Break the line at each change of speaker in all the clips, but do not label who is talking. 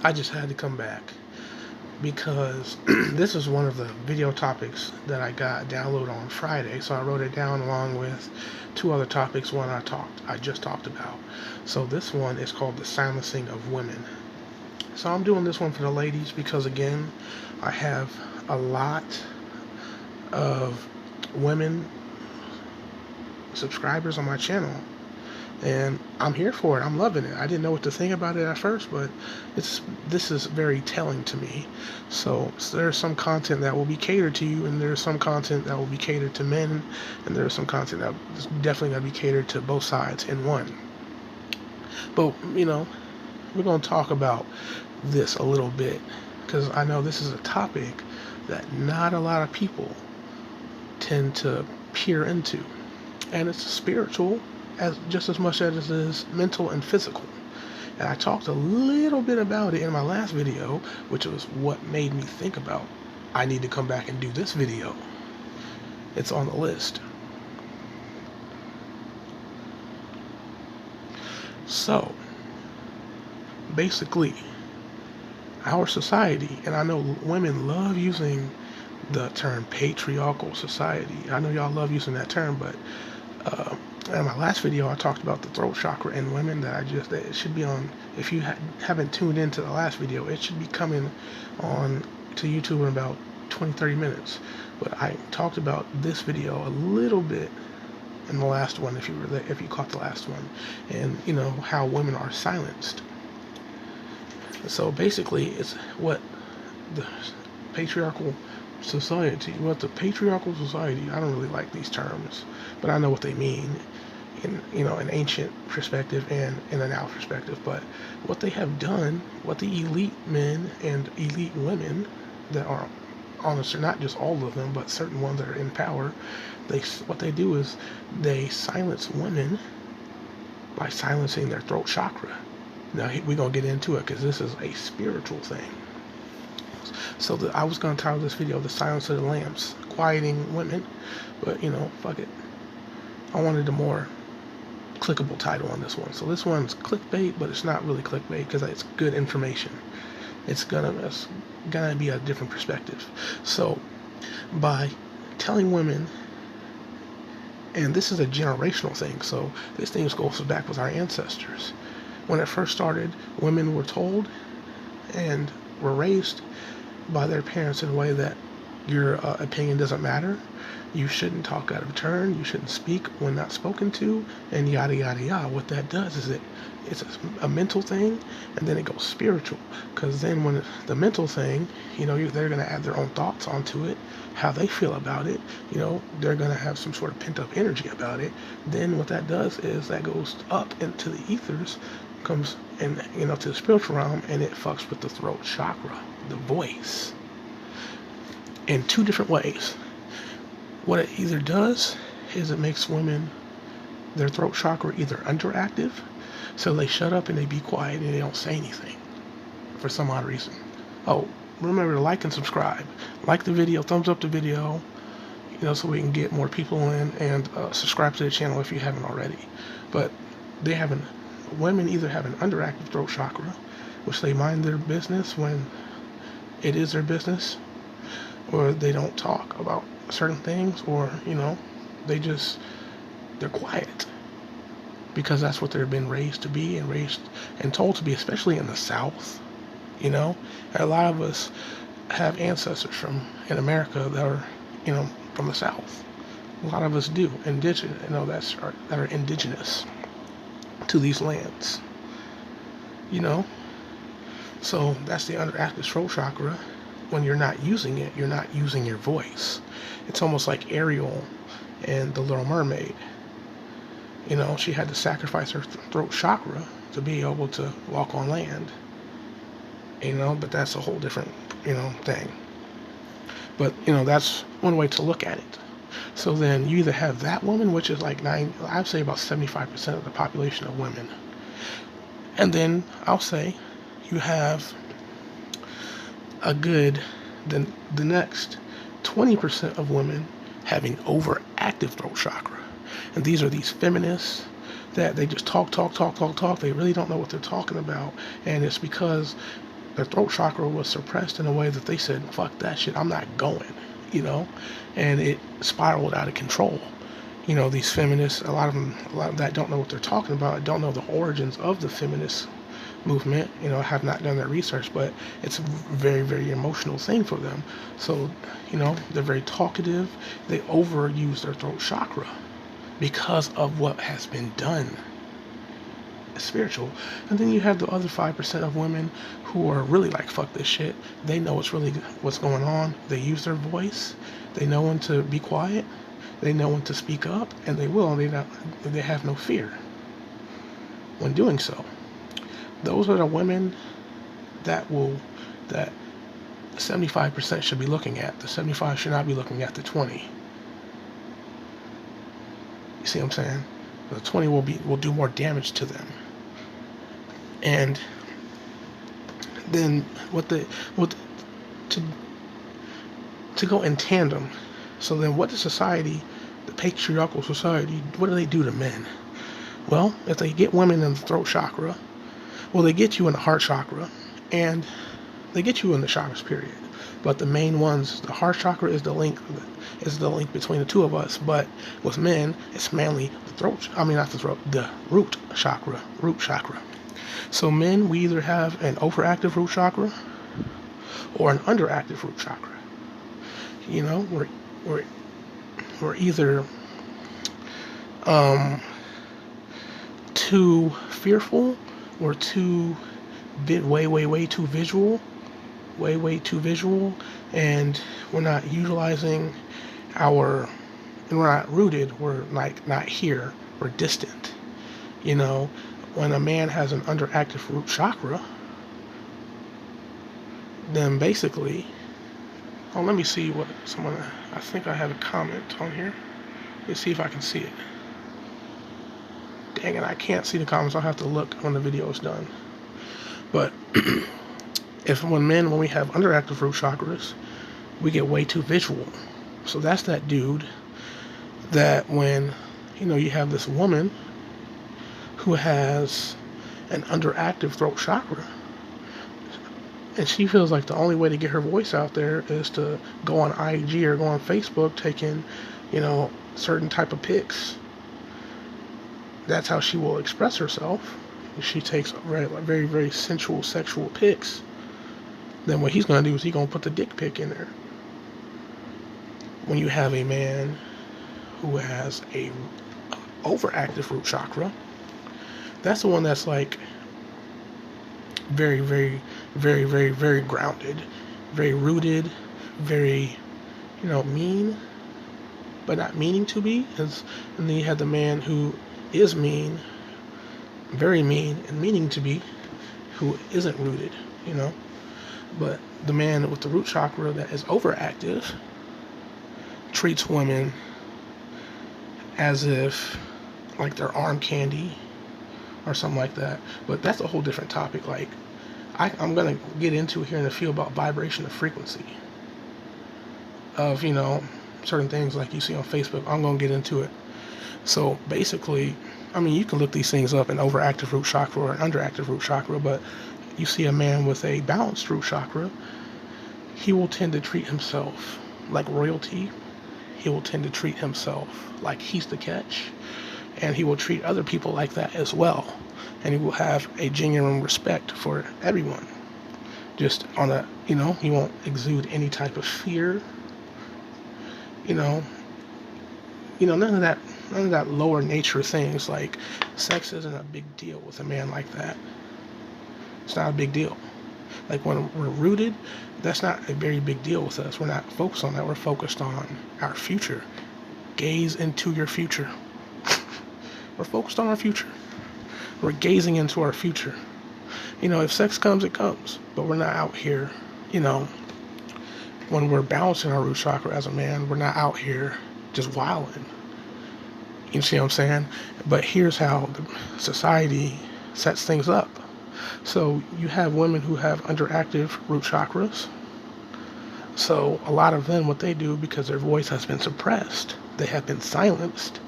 I just had to come back because this is one of the video topics that I got downloaded on Friday. So I wrote it down along with two other topics. One I just talked about. So this one is called the silencing of women. So I'm doing this one for the ladies because again, I have a lot of women subscribers on my channel, and I'm here for it. I'm loving it. I didn't know what to think about it at first, but this is very telling to me. So there's some content that will be catered to you, and there's some content that will be catered to men, and there's some content that is definitely going to be catered to both sides in one. But we're going to talk about this a little bit because I know this is a topic that not a lot of people tend to peer into, and it's spiritual just as much as it is mental and physical. And I talked a little bit about it in my last video, which was what made me think about I need to come back and do this video. It's on the list. So basically, our society, and I know women love using the term patriarchal society. I know y'all love using that term, but in my last video I talked about the throat chakra in women that it should be on. If you haven't tuned into the last video, it should be coming on to YouTube in about 20-30 minutes. But I talked about this video a little bit in the last one, if you caught the last one, and how women are silenced. So basically, it's what the patriarchal society. I don't really like these terms, but I know what they mean in an ancient perspective and in a now perspective. But what they have done, what the elite men and elite women that are honest, or not just all of them, but certain ones that are in power, what they do is they silence women by silencing their throat chakra. Now we're gonna get into it because this is a spiritual thing. So I was going to title this video "The Silence of the Lambs," quieting women, but fuck it. I wanted a more clickable title on this one. So this one's clickbait, but it's not really clickbait because it's good information. It's gonna be a different perspective. So by telling women, and this is a generational thing, so this thing goes back with our ancestors. When it first started, women were told and were raised by their parents in a way that your opinion doesn't matter. You shouldn't talk out of turn. You shouldn't speak when not spoken to, and yada yada yada. What that does is it's a mental thing, and then it goes spiritual. Because then when the mental thing, they're going to add their own thoughts onto it, how they feel about it. They're going to have some sort of pent up energy about it. Then what that does is that goes up into the ethers, comes in, to the spiritual realm, and it fucks with the throat chakra, the voice, in two different ways. What it either does is it makes women, their throat chakra either underactive, so they shut up and they be quiet and they don't say anything for some odd reason. Oh, remember to like and subscribe. Like the video, thumbs up the video, so we can get more people in, and subscribe to the channel if you haven't already. But women either have an underactive throat chakra, which they mind their business when it is their business, or they don't talk about certain things, or they're quiet because that's what they've been raised to be and told to be, especially in the South. A lot of us have ancestors in America that are from the South. A lot of us do, indigenous, that are indigenous to these lands. So that's the underactive throat chakra. When you're not using it, you're not using your voice. It's almost like Ariel and the Little Mermaid. She had to sacrifice her throat chakra to be able to walk on land. But that's a whole different, thing. But, that's one way to look at it. So then you either have that woman, which is like I'd say about 75% of the population of women. And then I'll say you have the next 20% of women having overactive throat chakra. And these are these feminists that they just talk. They really don't know what they're talking about. And it's because their throat chakra was suppressed in a way that they said, fuck that shit, I'm not going, and it spiraled out of control. These feminists, a lot of that don't know what they're talking about, don't know the origins of the feminist movement, have not done their research, but it's a very, very emotional thing for them. So, they're very talkative. They overuse their throat chakra because of what has been done. It's spiritual. And then you have the other 5% of women who are really like, fuck this shit. They know what's going on. They use their voice. They know when to be quiet. They know when to speak up, and they will. They have no fear when doing so. Those are the women that 75% should be looking at. The 75 should not be looking at the 20. You see what I'm saying? The 20 will do more damage to them. And then to go in tandem. So then what does society, the patriarchal society, what do they do to men? Well, if they get women in the throat chakra, well, they get you in the heart chakra, and they get you in the chakras, period. But the main ones, the heart chakra is the link between the two of us. But with men, it's mainly the root chakra. So men, we either have an overactive root chakra or an underactive root chakra. We're either too fearful, or way too visual, and we're not utilizing and we're not rooted, we're like not here, we're distant. When a man has an underactive root chakra, then basically, let me see what I think I have a comment on here. Let's see if I can see it. Dang it, I can't see the comments. I'll have to look when the video is done. But when we have underactive root chakras, we get way too visual. So that's that dude that when, you have this woman who has an underactive throat chakra, and she feels like the only way to get her voice out there is to go on IG or go on Facebook taking, certain type of pics. That's how she will express herself. She takes very, very, very sensual, sexual pics. Then what he's going to do is he's going to put the dick pic in there. When you have a man who has a overactive root chakra, that's the one that's like very, very, very, very, very grounded, very rooted, very, mean, but not meaning to be. And then you have the man who is mean, very mean, and meaning to be, who isn't rooted, But the man with the root chakra that is overactive treats women as if like they're arm candy or something like that. But that's a whole different topic. Like, I'm going to get into here in a few about vibration of frequency of, certain things like you see on Facebook. I'm going to get into it. So basically, you can look these things up, an overactive root chakra or an underactive root chakra, but you see a man with a balanced root chakra, he will tend to treat himself like royalty. He will tend to treat himself like he's the catch, and he will treat other people like that as well. And he will have a genuine respect for everyone. Just on a, he won't exude any type of fear. None of that lower nature things, like sex isn't a big deal with a man like that. It's not a big deal. Like when we're rooted, that's not a very big deal with us. We're not focused on that. We're focused on our future. Gaze into your future. We're focused on our future. We're gazing into our future. If sex comes, it comes. But we're not out here, when we're balancing our root chakra as a man, we're not out here just wilding. You see what I'm saying? But here's how the society sets things up. So you have women who have underactive root chakras. So a lot of them, what they do, because their voice has been suppressed, they have been silenced.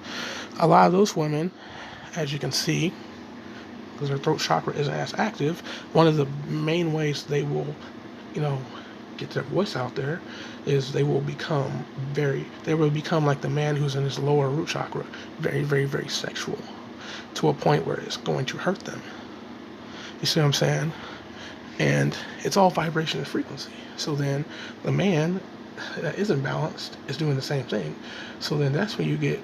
A lot of those women, as you can see, because their throat chakra isn't as active, one of the main ways they will, you know, get their voice out there is they will become like the man who's in his lower root chakra, very, very, very sexual, to a point where it's going to hurt them. You see what I'm saying? And it's all vibration and frequency. So then the man that isn't balanced is doing the same thing. So then that's when you get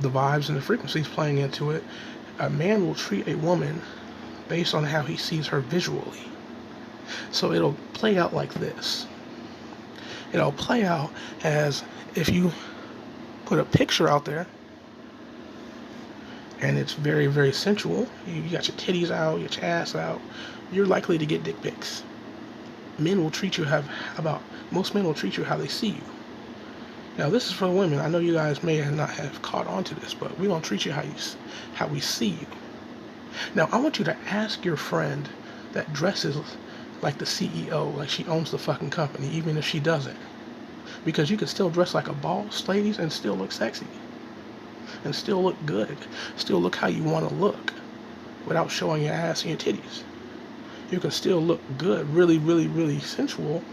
the vibes and the frequencies playing into it. A man will treat a woman based on how he sees her visually. So it'll play out like this. It'll play out as if you put a picture out there and it's very, very sensual. You got your titties out, your ass out. You're likely to get dick pics. Men will treat you most men will treat you how they see you. Now this is for women. I know you guys may not have caught on to this, but we're gonna treat you how we see you. Now I want you to ask your friend that dresses like the CEO, like she owns the fucking company, even if she doesn't. Because you can still dress like a boss, ladies, and still look sexy. And still look good. Still look how you want to look without showing your ass and your titties. You can still look good, really, really, really sensual,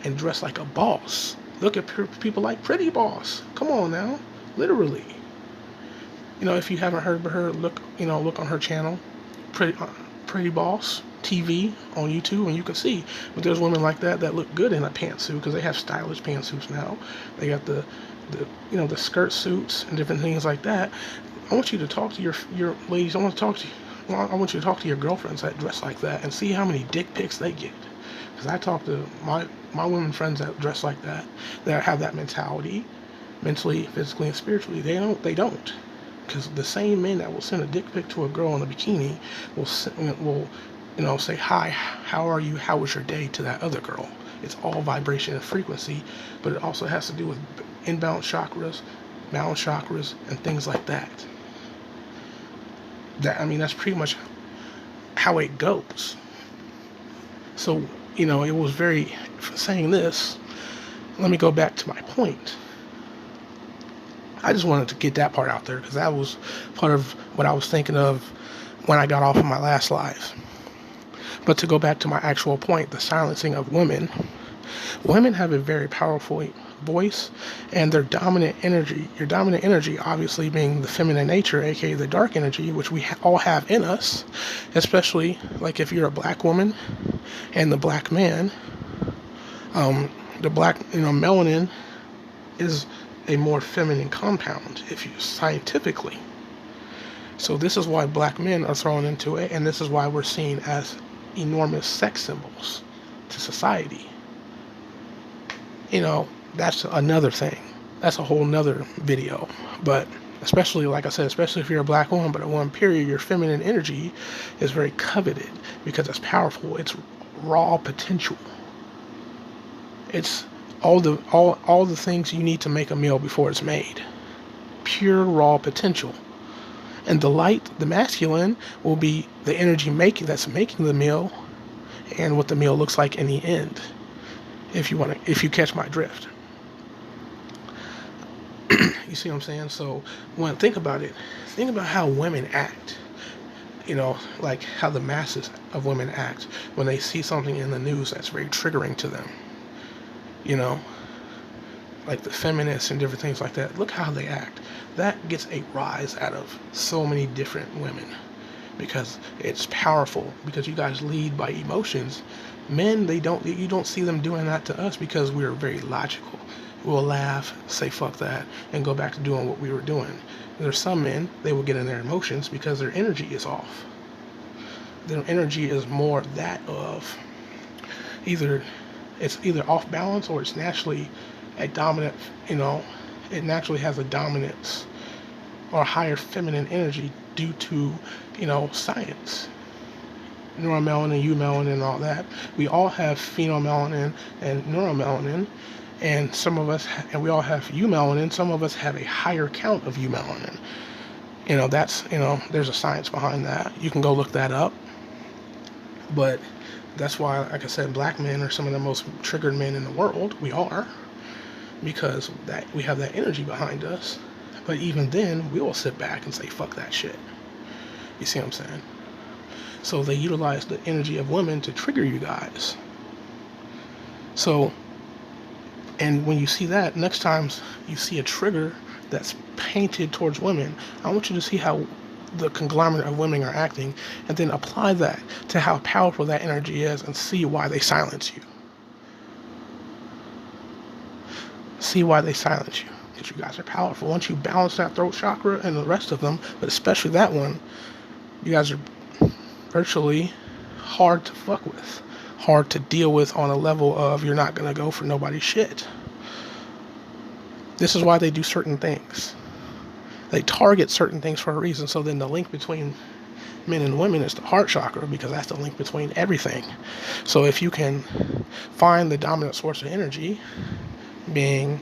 and dress like a boss. Look at people like Pretty Boss. Come on now. Literally. You know, if you haven't heard of her, look on her channel, Pretty Boss TV on YouTube, and you can see. But there's women like that look good in a pantsuit because they have stylish pantsuits now. They got the skirt suits and different things like that. I want you to talk to your ladies. I want you to talk to your girlfriends that dress like that and see how many dick pics they get. Because I talk to my women friends that dress like that have that mentality, mentally, physically, and spiritually. They don't. Because the same men that will send a dick pic to a girl in a bikini will say, hi, how are you, how was your day, to that other girl. It's all vibration and frequency, but it also has to do with imbalanced chakras, balanced chakras, and things like that. That's pretty much how it goes. So, it was saying this, let me go back to my point. I just wanted to get that part out there because that was part of what I was thinking of when I got off of my last live. But to go back to my actual point, the silencing of women. Women have a very powerful voice, and their dominant energy, your dominant energy obviously being the feminine nature, aka the dark energy, which we all have in us, especially like if you're a black woman and the black man. The black, melanin is a more feminine compound, if you scientifically. So this is why black men are thrown into it, and this is why we're seen as enormous sex symbols to society. That's another thing. That's a whole nother video. But especially, like I said, especially if you're a black woman, but at one period, your feminine energy is very coveted because it's powerful. It's raw potential. It's all the things you need to make a meal before it's made. Pure raw potential. And the light, the masculine, will be the energy that's making the meal and what the meal looks like in the end. If you catch my drift. You see what I'm saying? So think about how women act. Like how the masses of women act when they see something in the news that's very triggering to them. Like the feminists and different things like that. Look how they act. That gets a rise out of so many different women because it's powerful, because you guys lead by emotions. Men, you don't see them doing that to us because we're very logical. We'll laugh, say fuck that, and go back to doing what we were doing. There's some men, they will get in their emotions because their energy is off. Their energy is more that of it's either off balance or it's naturally a dominant, it naturally has a dominance or higher feminine energy due to, science. Neuromelanin, eumelanin, and all that. We all have phenomelanin and neuromelanin, and we all have eumelanin. Some of us have a higher count of eumelanin. There's a science behind that. You can go look that up. But that's why, like I said, black men are some of the most triggered men in the world. We are. Because we have that energy behind us. But even then, we will sit back and say, fuck that shit. You see what I'm saying? So they utilize the energy of women to trigger you guys. So, and when you see that, next time you see a trigger that's painted towards women, I want you to see how the conglomerate of women are acting, and then apply that to how powerful that energy is and see why they silence you. See why they silence you. Because you guys are powerful. Once you balance that throat chakra and the rest of them, but especially that one, you guys are virtually hard to fuck with. Hard to deal with on a level of you're not going to go for nobody's shit. This is why they do certain things. They target certain things for a reason. So then the link between men and women is the heart chakra, because that's the link between everything. So if you can find the dominant source of energy, being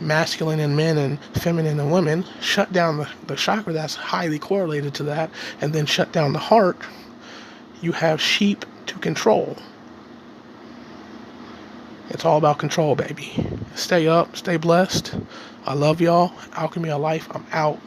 masculine in men and feminine in women, shut down the chakra that's highly correlated to that, and then shut down the heart, you have sheep to control. It's all about control, baby. Stay up, stay blessed. I love y'all. Alchemy of Life, I'm out.